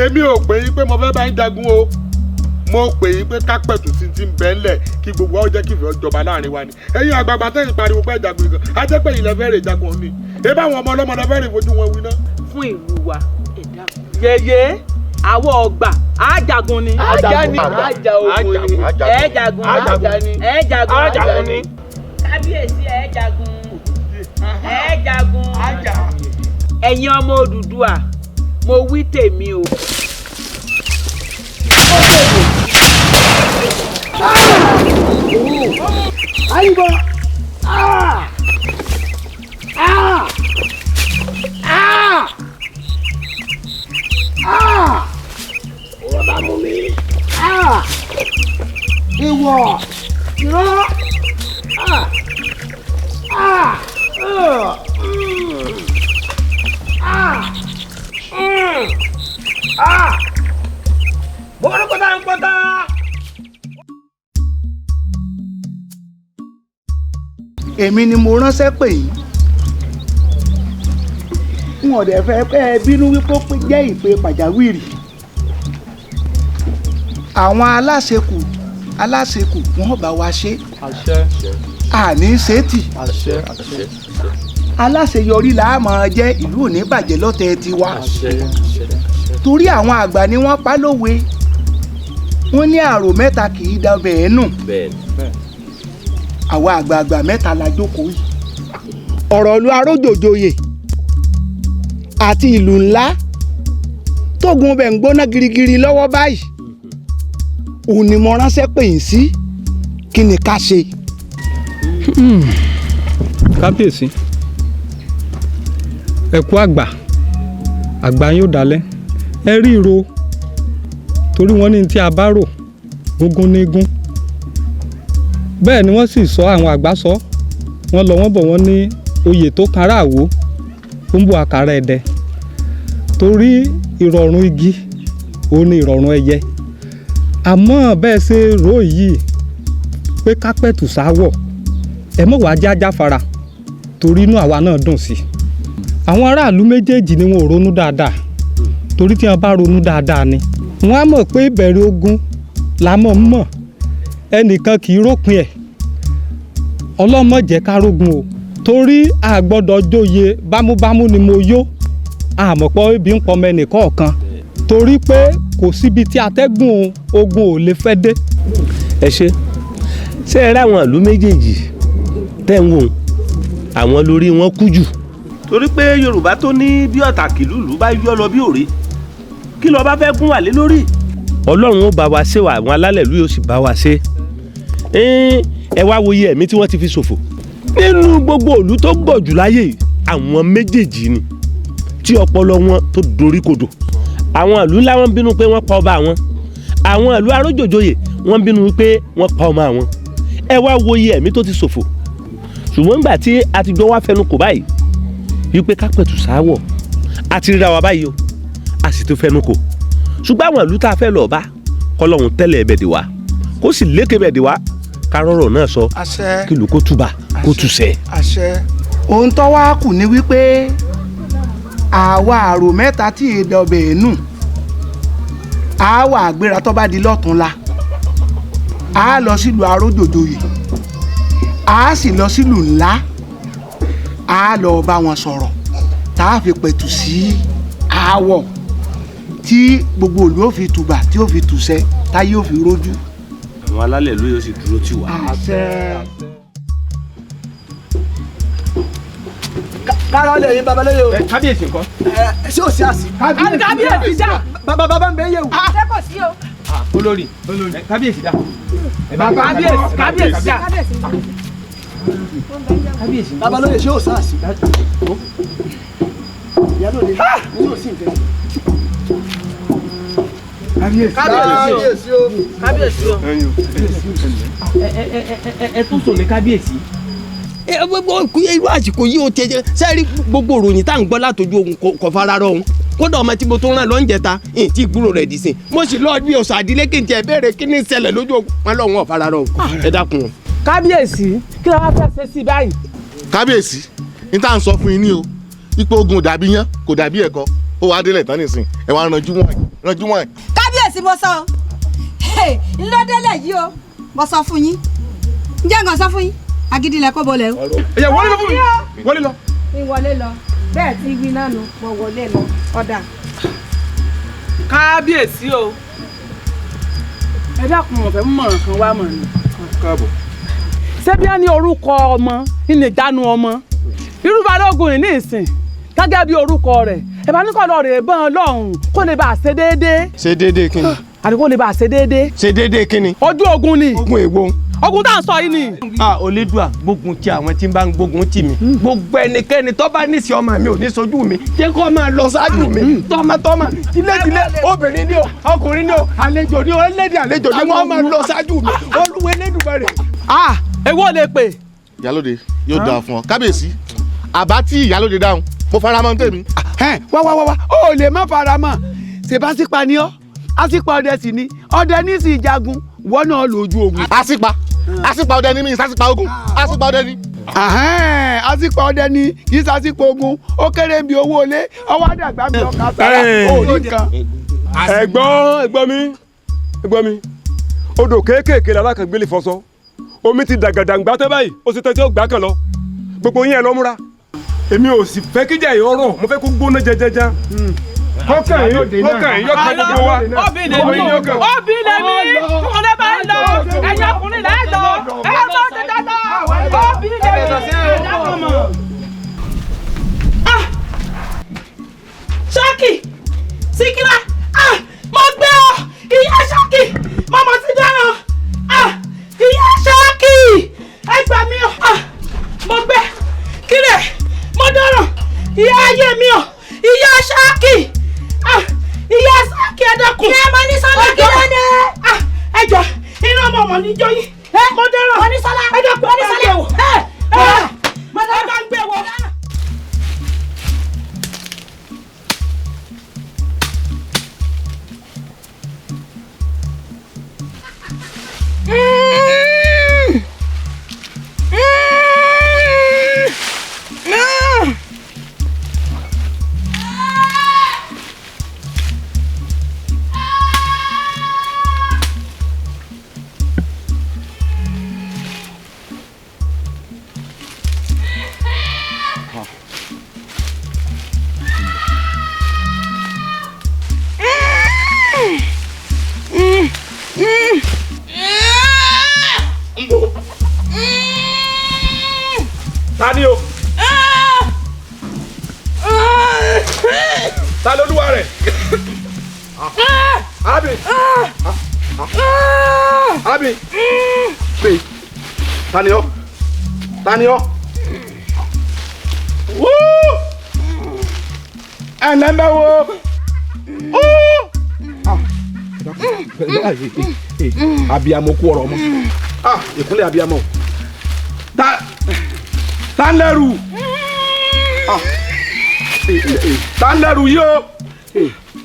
èmi ò pè yín pé mo fẹ́ bá yín jagun o mo pè yín pé kápẹ́tù ti ń bẹ́ ńlẹ̀ kí gbogbo ọ jẹ́ kí ìfẹ́ jọba láàrin wa ni ẹ̀yin àgbààgbà tẹ́yìn pariwo pé jagun gan á jẹ́ pé ilẹ̀ fẹ́ rè jagun ni ebí àwọn ọmọ ọlọ́mọdé fẹ́ rè fojú wọn wí náà. fún ìlú wa yẹyẹ àwọ̀ ọgbà àjàgùn ni àjà ni àjà ogun ni ẹ̀ẹ́jàgùn àjà ni ẹ̀ẹ́jàgùn ni kábíyèsí ẹ̀ẹ́jàgùn ẹ̀ẹ́jàgùn àjà. ẹ̀yin ọmọ Odùduwà mo wí tèmi o. Ayibo! Owó bá mú mi. Ìwọ! Irọ́! Bọ́ọ̀lù kọ́tà ń kọ́tà! Èmi ni mo ránṣẹ́ pè yín. N ò dẹ̀ fẹ́ pé ẹ bínú wípé ó jẹ́ ìpè pàjáwìrì. Àwọn aláṣekù wọ́n bá wa ṣe. Àní ṣètì. Aláṣeyọrí là á máa jẹ́ ìlú òní bàjẹ́ lọ́tẹ̀ tiwa. Torí àwọn àgbà ni wọ́n pa lówe. Wọ́n ní àrò mẹ́ta kì í dabẹ̀ ẹ́ nù. Àwa àgbààgbà mẹ́ta la jókòó yìí. Ọ̀rọ̀ ìlú arójòjòyè àti ìlú ńlá tógun bẹ̀ ń gbóná girigiri lọ́wọ́ báyìí. Òun ni mo ránṣẹ́ pè yín sí. Kí ni ká ṣe? Kábíyèsí ẹ kú àgbà yóò dalẹ̀ ẹ rí ìró torí wọ́n ní tí a bá rò gúngún nígún bẹ́ẹ̀ ni wọ́n sì sọ àwọn àgbà sọ wọ́n lọ wọ́n bọ̀ wọ́n ní oyè tó kára àwo ó ń bọ̀ àkàrà ẹ̀dẹ torí ìrọ̀rùn igi òun ni ìrọ̀rùn ẹyẹ àmọ́ bẹ́ẹ̀ ṣe rò yìí pé kápẹ́tù sáwọ̀ ẹ mọ̀ wá jájá fara torí inú àwa náà dùn sí àwọn aráàlú méjèèjì ni wọn ò ronú dáadáa torí tí wọn bá ronú dáadáa ni wọn á mọ̀ pé ìbẹ̀rẹ̀ ogun la mọ̀ ẹnìkan kì í rópin ẹ̀ ọlọ́mọ jẹ́ ká rógun o torí a gbọ́dọ̀ jóye bámúbámú ni mo yó àmọ̀pọ̀ ibi ń pọmọ ẹnìkọ̀ọ̀kan torí pé kò síbi tí atẹ́gùn ogun ò lè fẹ́ dé. ẹ ṣe ẹ ráwọn ìlú méjèèjì tẹ́ ń wò àwọn lórí wọn kú jù torí pé Yorùbá tó ní bí ọ̀tàkìlúlù bá yọ lọ bí òré kí ló bá fẹ́ gún wà lé lórí. Ọlọ́run ó bá wa ṣe àwọn alálẹ̀ ìlú yóò sì bá wa ṣe ẹ wá wo iye ẹ̀mí tí wọ́n ti fi ṣòfò nínú gbogbo ìlú tó gbọ̀ jù láyé àwọn méjèèjì ni tí ọpọlọ wọn tó dorí kodò àwọn ìlú ńlá wọn bínú pé wọ́n pa ọba àwọn ìlú arójòjòyè wọ́n bínú pé wọ́n pa ọmọ àwọn ẹ wá wo iye ẹ̀mí tó ti ṣòfò ṣùgbọ́n nígbà tí a ti jọ wá fẹnu kò báyìí wípé kápẹ́tù sáwọ̀ a ti ríra wa báyìí o a sì ti fẹnu kò ṣùgbọ́n àwọn ìlú tá a fẹ́ lọ bá kọlọ́hún tẹ́lẹ̀ ẹ̀bẹ̀dì wá kó sì lékè bẹ̀dì wá kárọ̀rọ̀ náà sọ kí ló kó túbà kó túṣẹ́. ohun tó wá kù ni wípé àwa àrò mẹ́ta tí èdè ọbẹ̀ ẹ̀ nù á wà àgbéra tó bá di lọ́túnla á lọ sílùú arójòjòyè á sì lọ sílùú ńlá á lọ bá wọn sọ̀rọ̀ tá a fi pẹ̀tù sí aáwọ̀ tí gbogbo òlú ó fi tùbà tí ó fi tùṣẹ́ táyé ó fi rójú. àwọn alálẹ̀ ló yóò sì dúró tì wá. kárọ̀ lè yín babalóye o. kábíyèsí nǹkan. ṣé o ṣe àsì. kábíyèsí dá. bàbá ń bẹ yẹ o. ṣé kò sí o. olórí kábíyèsí dá. kábíyèsí dá. kábíyèsí. babalóye ṣé o ṣe àsì. ìyálò lè ní o sì ń fẹ́. kábíyèsí o. kábíyèsí o. ẹ tún sọ ní kábíyèsí. irú àsìkò yìí ó tẹ sẹ́rí gbogbo ìròyìn tá à ń gbọ́ látọjú ohun kò fara rọ òun kódà ọmọ tí mo tún rán lọ ń jẹta tí ìgbúrò rẹ̀ dì sí mo sì lọ bí ọ̀sán àdílé kí n tiẹ̀ béèrè kí ní ṣẹlẹ̀ lójú wọn lọ́wọ́ ọ̀fara rọ ẹ dákun. kábíyèsí kí ló wá fẹ́ ṣe sí báyìí. kábíyèsí ní tá à ń sọ fún yín ní o ipò ogun ò dàbí yán kò dàbí ẹ̀kọ́ ó wá délẹ̀ tán nísìn ẹ wá ranjú wọn. kábíyèsí mo sọ ńlọdẹlẹ yìí o mo sọ fún yín ǹjẹ́ nǹkan sọ fún yín agídí lẹ kó bolẹ̀ o. ẹ̀yà wọlé lọ fún mi wọlé lọ. mi wọlé lọ bẹ́ẹ̀ tí wí náà nù mo wọlé lọ ọ̀dà. kábíyèsí o ẹ dákun ọ̀fẹ́ mọ̀ràn kan wá mọ̀ ni. káàbọ̀. ṣé bí wọ́n ní orúkọ ọmọ ní ìjánu ọmọ irú balógun ní ìsìn gẹ́gẹ́ bí orúkọ rẹ̀ ẹ bá ní kọ́ lọ rè bọ́n lọ́hùn kó lè bá a ṣe déédéé. ṣe déédéé kí ni. àti kó lè bá a ṣe déédéé. ṣe déédéé kí ni. ojú ogun ni. ogun èwo. ogun tá à ń sọ yìí ni. Olódùà gbógun ti àwọn tí ń bá ń gbógun tì mí gbogbo ẹnikẹ́ni tó bá ní sí ọmọ mi ò ní sojú mi jẹ́ kó máa lọ ṣáájú mi tọmọtọmọ tilétilé obìnrin ni o ọkùnrin ni o àlejò ni o ẹlẹ́dẹ̀ àlejò ni wọ́n máa lọ ṣáájú mi Olúwa Elédùmarè. èwo lè pè. ìyálóde yóò dáa fún ọ kábíyèsí àbá tí ìyálóde dáhùn mo fara mọ́ tèmi. wá ó lè má fara mọ́ ṣèbásípa ni ọ́ àsìpa ọdẹ sì ni ọdẹ ní sì jagun wọ́n náà lójú ogun. àsìpa ọdẹ ni mí ìsásìpa ogun àsìpa ọdẹ ni. àsìpa ọdẹ ni kì í sásìpa ogun ó kéré bí owó ilé ọwọ́ àdàgbà mi ọkà sára ó ní kan. ẹ̀gbọ́n mi odò kéékèèké lálákàngbélé fọṣọ omi ti dàgàdàǹgbà tẹ́ báyìí ó sì tẹ́ tí ó gbà kan lọ gbogbo yín ẹ lọ múra èmi ò sì fẹ́ kíjà yìí ọ̀rọ̀ mo fẹ́ kó gbóná jẹjẹjẹ. kọ́kàn yín yọkàn gbogbo wa obì lèmi mo lè bá ń lọ ẹ̀yin ọkùnrin là ń lọ ẹ̀ tó tètè lọ obì lèmi. Ṣákì Síkírà mo gbé ọ ìyá Ṣákì mọ́mọ́ ti dáná ìyá Ṣákì ẹ gbà mí ọ mo gbé kílẹ̀ mo dáràn ìyá ayé mi ọ ìyá Ṣákì ìyá Ṣákì ẹ̀dọ́kùn. ìyá mo ní sọ́lá kí ló dé. ẹjọ inú ọmọ ọmọ níjọ yìí mo dáràn mo ní sọ́lá ẹ̀dọ́kùn mo ní sọ́lá ẹ̀wò mo dáràn bá ń gbé wọ. Tani o. Ta lolúwa rẹ̀. Abi. Abi. Pè. Tani o. Ẹ lẹ́mbẹ́ wo. Abiyamọ kú ọ̀rọ̀ ọmọ. Ìkúnlẹ̀ abiyamọ. Ta ń lẹ́rù yìí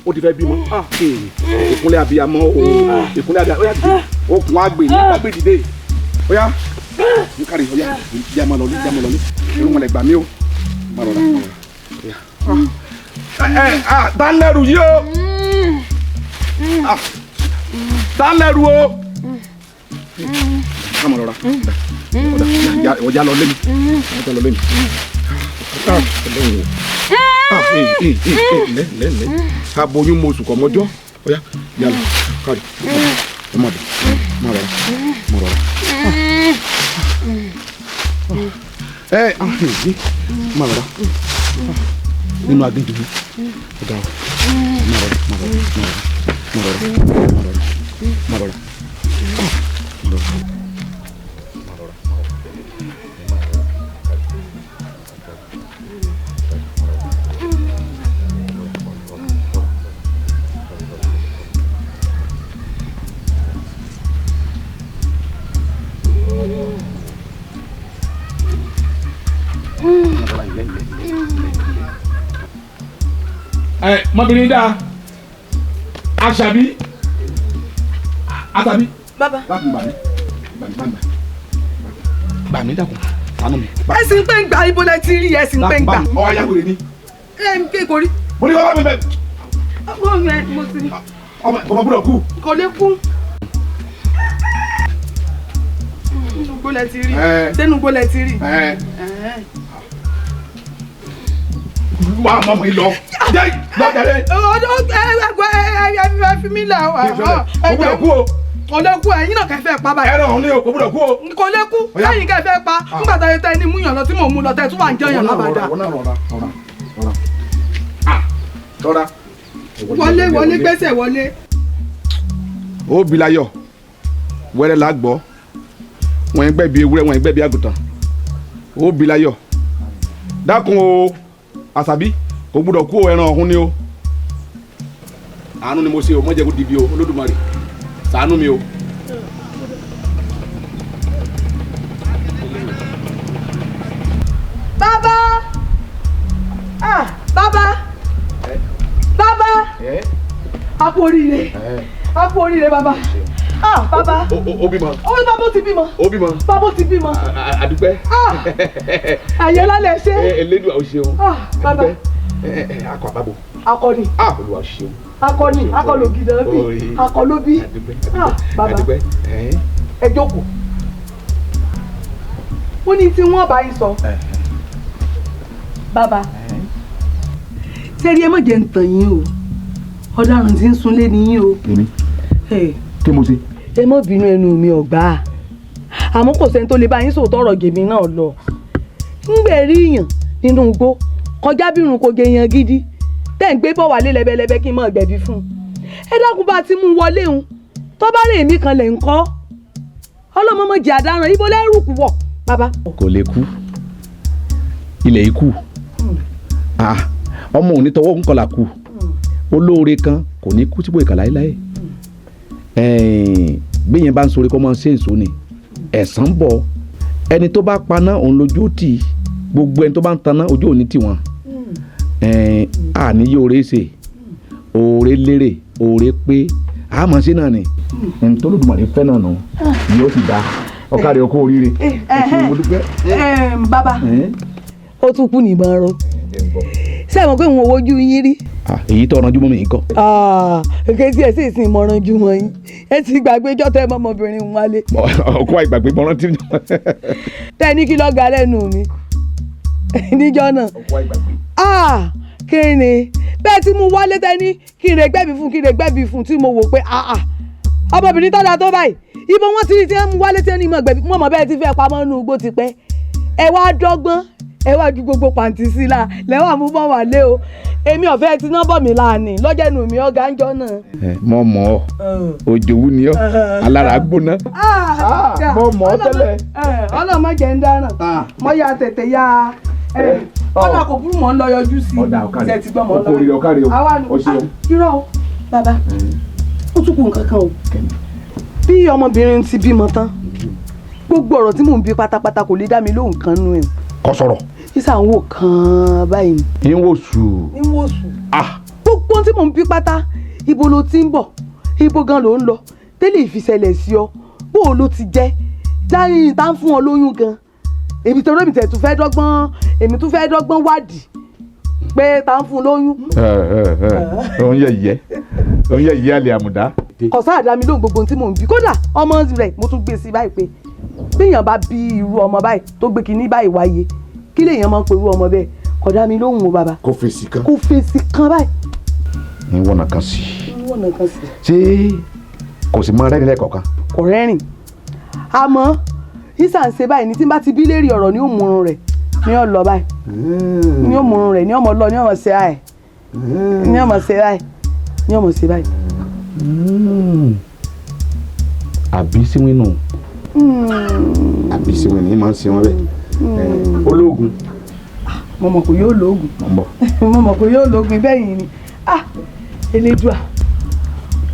o ti fẹ́ bímọ ìkúnlẹ̀ abiyamọ ìkúnlẹ̀ abiyamọ okùn àgbè dìde oya nkari oya jamọ lọlé irun wọn lè gbà mí o má rọra ta ń lẹ́rù yìí o ta ń lẹ́rù o kàmọ lọra ọjà lọ lẹ́mi ọjà lọ lẹ́mi lẹ́lẹ́lẹ́ aboyún mo oṣù kọ̀ mọ́jọ́ ọ̀yá yàrá kárí ọmọ bẹ̀ má rọra má rọra nínú aginjù mi ọ̀dà má rọra. Mọ́bìnrin dáa Àṣàbí bàbá gbà mí dàkún àánú mi. ẹ̀sìn pé ń gbà ibo lẹ ti rí ẹ̀sìn pé ń gbà. ọ̀ya wèrè ni. ẹ̀ ń ké korí. mo ní bàbá mi bẹ. ọmọ mi ẹ mo ti. ọmọ gbọ́dọ̀ kú. kò lè kú. nínú gbólẹ̀ ti rí. sẹ́nu gbólẹ̀ ti rí. wà á mọ̀ mi lọ. jẹ́ lọ́kẹ́lẹ́. ẹ fi mí lẹ̀ wá. kò gbọ́dọ̀ kú o. kò lè kú ẹ̀yin náà kẹfẹ́ pa báyìí. ẹ̀rọ òun ni o kò gbọ́dọ̀ kú o. kò lè kú lẹ́yìn kẹfẹ́ pa nígbà tó yẹ tẹ́ ní múyàn lọ tí mò ń mú lọ tẹ́ tún wà ń jẹyàn lábàdà. rọra. wọlé gbẹ́sẹ̀ wọlé. ó bí láyọ̀ wẹ́rẹ́ la gbọ́ wọ́n ń gbẹ̀bí ewúrẹ́ wọ́n ń gbẹ̀bí àgùntàn ó bí láyọ̀ dákun o àṣàbí kò gbọ́dọ̀ kú o ẹran ọ̀hún ni o àánú ni mo ṣe o mọ̀jẹ̀ kó dìbì o olódùmarè ṣàánú mi o. bàbá bàbá a kú oríire bàbá bàbá ó bímọ. bàbá ti bímọ. ó bímọ. bàbá ti bímọ. àdúpẹ́. àyè lálẹ́ ṣe. elédùà ó ṣeun. bàbá akọ àbábò. akọni. olúwa ó ṣeun. akọni ògidà bí akọló bí. bàbá ẹ jókòó. ó ní tí wọ́n bá yín sọ. bàbá sẹ́rí ẹ má jẹ́ ń tàn yín o ọ̀daràn tí ń sunlé ni yín o. èmi kí mo ṣe. ẹ má bínú ẹnu mi ọ̀gbá àmọ́ kò sẹ́ni tó lè bá yín sòótọ́ ọ̀rọ̀ gèmí náà lọ. ńgbẹ́ rí yàn nínú igbó kọjá bírun kò gé yan gidi tẹ́ ń gbé bọ̀ wálé lẹ́bẹ̀lẹ́bẹ̀ kí n mọ̀ gbẹ̀bí fún un. ẹ dákun bá ti mú wọlé òun tó bá rè mí kan lẹ̀ ń kọ́ ọlọ́mọ jẹ́ àdáràn ibo lẹ́rù kú wọ̀ bàbá. kò lè kú ilẹ̀ ikú ọmọ òní tọwọ́ ń kọlà kú olóore kan kò ní kú sípò ìkà láéláé gbẹ̀yìn bá ń sọ̀rọ̀ kọ́ mọ́ ṣé ń sọ ni ẹ̀san ń bọ̀ ẹni tó bá paná òun lójú tì gbogbo ẹni tó bá ń taná ojú òní tì wọ́n àní yóò rè ṣe òòrè lérè òòrè pé àmọ́ sí náà ni ẹni tó lòdùmarè fẹ́ náà nù yóò sì dá ọ̀kadì ọkọ̀ oríire. bàbá ó tún kú nìbọn rọ ṣé ẹ mọ̀ pé òun ò wojú yín rí. èyí tó ọ̀rànjú mọ́ mi kọ́. èké tí ẹ sì sin ìmọ̀rànjú mọ́ yín ẹ ti gbàgbé jọ́tọ̀ ẹ mọ́ ọmọbìnrin wọn wálé. ọkọ àìgbàgbé mọ́rán tí. tẹ ní kí lọ́ọ́ ga lẹ́nu mi níjọ́ náà. ọkọ àìgbàgbé. kí ni bẹ́ẹ̀ tí mo wálé tẹ ní kí n rè gbẹ́bí fún tí mo wò pé ọmọbìnrin tọ́da tó báyìí ibo wọn ti rí tí wọ́n mú wálé tí wọ́n ní mọ̀ gbẹ̀bí mọ̀ bẹ́ẹ̀ ti fẹ́ pamọ́ nù ugbó ti pẹ́ ẹ wá dọ́gbọ́n ẹ wá ju gbogbo pàǹtí sí la lẹ́wọ̀n mú bọ́ wà lé o èmi ọ̀fẹ́ ti ná bọ̀ mí láàánì lọ́jọ́ inú mi ọ̀gá ń jọ náà. mọ mọ òjòwú ni ọ alára gbóná. mọ mọ tẹ́lẹ̀. ọlọ́mọ jẹ́ ń dáràn mọ ya tètè ya ọ̀nà kò burú mọ́ ń lọ yọjú sí ṣe ti gbọ́ mọ́ ń lọ. ọkàrí o ṣeun. irọ́ o bàbá ó tún kù nǹkan kan o bí ọmọbìnrin ti bímọ tán gbogbo ọ̀rọ̀ tí mò ń bí pátápátá kò lè dá mi lóhùn kan nú ẹ̀. kò sọ̀rọ̀. sísà ń wò kan báyìí. ń wò sù. ń wò sù. gbogbo tí mò ń bí pátá ibo ló ti ń bọ̀ ibo gan ló ń lọ tẹ́lẹ̀ ìfisẹ̀lẹ̀ sí ọ bó o ló ti jẹ́ dáhìn tá ń fún ọ lóyún gan èmi tó rẹ́mi tún fẹ́ dọ́gbọ́n wádìí pé tá ń fún lóyún. òun yẹ ìyẹ́ àlè àmùdá. kọ̀sá àdámi lóhùn gbogbo tí mò ń bí kódà ọmọ rẹ̀ mo tún gbé sí báyìí pé béèyàn bá bí irú ọmọ báyìí tó gbé kinní báyìí wáyé kí lèèyàn máa ń pe irú ọmọ bẹ́ẹ̀ kódà mi lóhùn o bàbá. kò fèsì kan báyìí. ní wọnà kan sí. ṣé kò sì mọ rẹ́rìn lẹ́kọ̀ọ̀kan. kò rẹ́rìn àmọ́ ìsà ń ṣe báyìí ní tí n bá ti bí lérí ọ̀rọ̀ ní òmùrún rẹ̀ ní ọ̀lọ́ báyìí ní òmùrún rẹ̀ ní ọmọ lọ ní ọmọ ṣe báyìí ní ọmọ ṣe báyìí ní ọmọ ṣe báyìí. àbí síwínú àbí síwínú ní máa ń ṣe wọn bẹ́ẹ̀ olóògùn. mo mọ̀ kò yóò lóògùn mo mọ̀ kò yóò lóògùn bẹ́ẹ̀ yìí ni Elédùà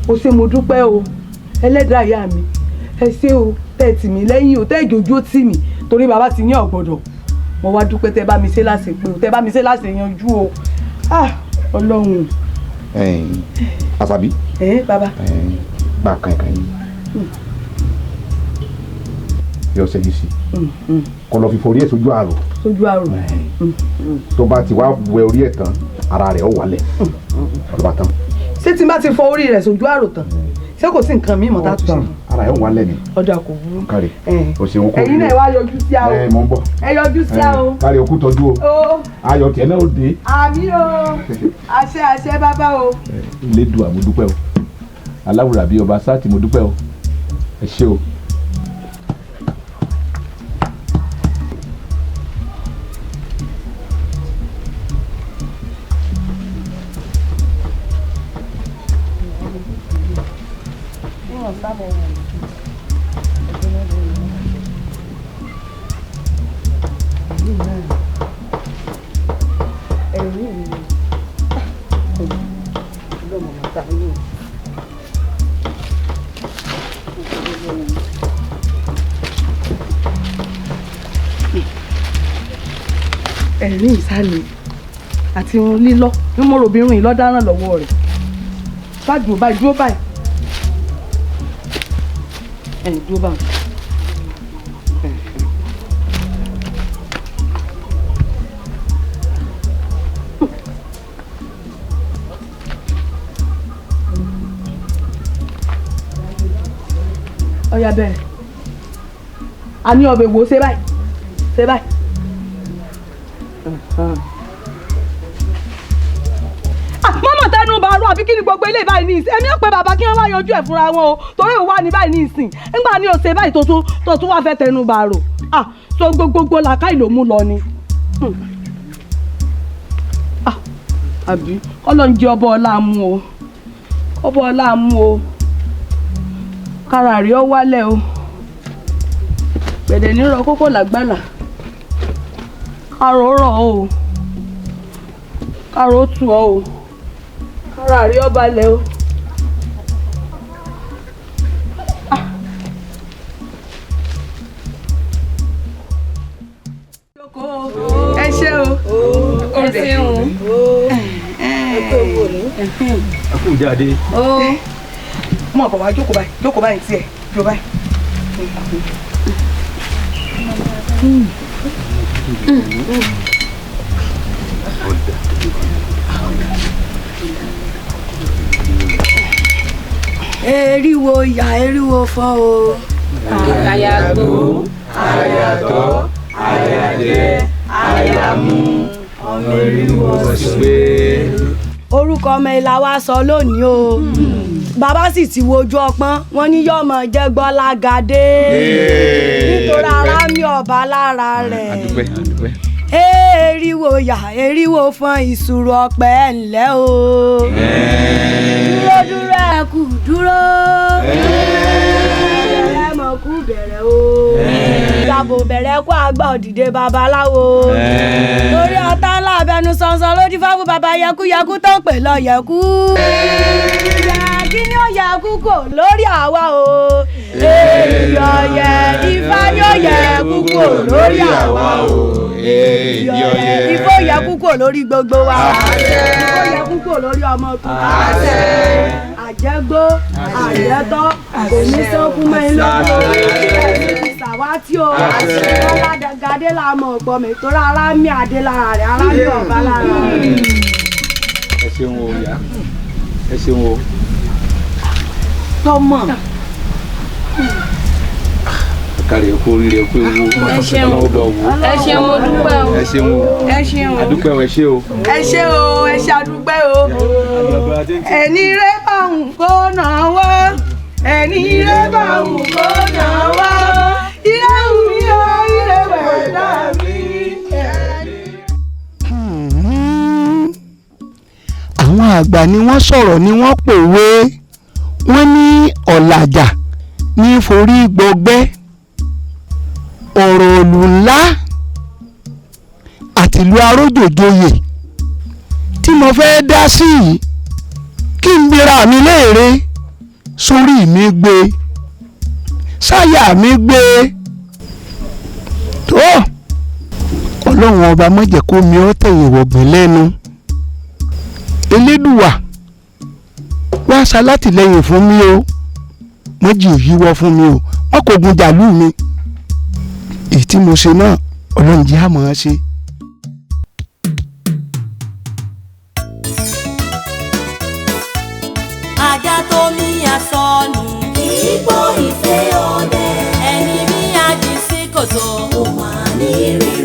o ṣé mo dúpẹ́ o ẹlẹ́dàá ìyá mi ẹ ṣé o tẹ́ tì mí lẹ́yìn o tẹ́ ìjòjú tì mí torí bàbá ti ní ọ̀gbọ́dọ̀ mo wá dúpẹ́ tẹ́ bá mi ṣe láṣẹ pé o tẹ́ bá mi ṣe láṣẹ yanjú o Ọlọ́run. Àṣàbí. Bàbá. Bá a kan ẹ̀ka yìí yóò ṣe yìí sí kó lọ fi forí ẹ̀ sójú àrò. sójú àrò. tó bá ti wá wẹ orí ẹ̀ tán ara rẹ̀ ó wálẹ̀ ọ̀rọ̀ tán. ṣé tí n bá ti fọ orí rẹ̀ sójú àrò tán ṣé kò sí nǹkan mímọ́ tá a tún ṣe. ara rẹ̀ ó wálẹ̀ ni. ọ̀dà kò burú. kárí o ṣeun kò ẹ̀yin náà wá yọjú sí a o. mọ̀ ń bọ̀. ẹ yọjú sí a o. kárí okú tọ́jú o. ayọ̀ tiẹ̀ náà ó dé. àmì o àṣẹ bàbá o. ilé dùn àmúdúpẹ́ o aláwùrà bíi ọba sáàtì mo dúpẹ́ o ẹ ṣé o. ẹ̀rín ìsàlẹ̀ àti irun lílọ́ ní mo rò bí irun yìí lọ́ dáràn lọ́wọ́ rẹ̀ bá dúró báyìí ẹ̀yìn dúró báyìí. ọ̀yà bẹ̀rẹ̀ a ní ọbẹ̀ wo ṣe báyìí. mọ́mọ́ tẹnu bá rọ àbí kí ni gbogbo ilé báyìí ní ìsìn èmi ò pé bàbá kí wọ́n wá yanjú ẹ̀ fúnra wọn o torí òun wà ní báyìí ní ìsìn nígbà ní òsè báyìí tó tún wá fẹ́ tẹnu bá rò so gbogbo làákàyè ló mú lọ ni. àbí Ọlọ́run jẹ́ ọba ọlá mú o kára rí ọ wálẹ̀ o gbẹ̀dẹ̀ nírọ̀ kókó làgbàlà kárò rọ̀ o kárò tù ọ o kára rí ọ balẹ̀ o. ẹ ṣé o ẹ ṣeun ẹ kú jáde. mọ bọ̀ wá jókòó báyìí tiẹ̀ jókòó báyìí. eriwo ya eriwo fọ́ o. àyàgbó àyàtọ̀ àyàjẹ àyàmú ọmọ eriwo ṣe. orúkọ ọmọ ìlà wa sọ lónìí o bàbá sì ti wojú ọpọ́n wọn ní yọmọ jẹ gbọlágadé nítorí ara mi ọba lára rẹ̀. eriwo ya eriwo fọn ìṣòro ọpẹ ńlẹ́ o. dúró ẹ kú dúró. bẹ̀rẹ̀ mọ̀ kú bẹ̀rẹ̀ o. ìyàbò bẹ̀rẹ̀ kó àgbà òdìdé babaláwo. torí ọ̀tá ńlá abẹnú sọ̀nsọ̀ ló dífá fún baba yẹkúyẹkú tó ń pè lọ yẹkú. kí ni ó yẹkú kò lórí àwa o. èèyàn yẹ ifá ni ó yẹkú kò lórí àwa o. ifá yẹkú kò lórí gbogbo wa. ifá yẹkú kò lórí ọmọ tuntun. àjẹgbó àjẹtọ́ kò ní sọ́kú mẹ́rin lọ́wọ́ ìsàwátì o ọ̀làdàgàdé la mọ̀ ọ̀gbọ́n mi torí ara mi àdé lára rẹ̀ ara mi ọ̀bá lára rẹ̀. ẹ ṣeun o ìyá ẹ ṣeun o. tọmọ. kárí ẹkú oríire ẹkú ewu ẹ ṣeun ẹ ṣeun mo dúpẹ́ o ẹ ṣeun o ẹ ṣeun àdúpẹ́ o ẹ ṣé o. ẹ ṣé o ẹ ṣé àdúpẹ́ o. ẹni rẹ bá ń kó náà wá ẹni rẹ bá ń kó náà wá ilé mi ò ilé wẹ̀dá mi. àwọn àgbà ni wọ́n sọ̀rọ̀ ni wọ́n pòwe wọ́n ní ọ̀làjà ní forí gbọgbẹ́ ọ̀rọ̀ òlù ńlá àtìlú arójòjòyè tí mo fẹ́ dá sí yìí kí n gbéra mi léèrè sórí mi gbé sáyà mi gbé tó ọlọ́run ọba má jẹ́ kó mi ọ́ tẹ̀yìn wọ̀gbìn lẹ́nu elédùwà wá ṣalátìlẹ́yìn fún mi o mọ́jì ò yíwọ́ fún mi o wọ́n kò gun jàlú mi èyí tí mo ṣe náà ọlọ́run jẹ́ àmọ́ ṣe. sọnù. Ìgbó ìfẹ́ ọdẹ. Ẹni mi á jìn sí kòtò. Ó máa ní rí.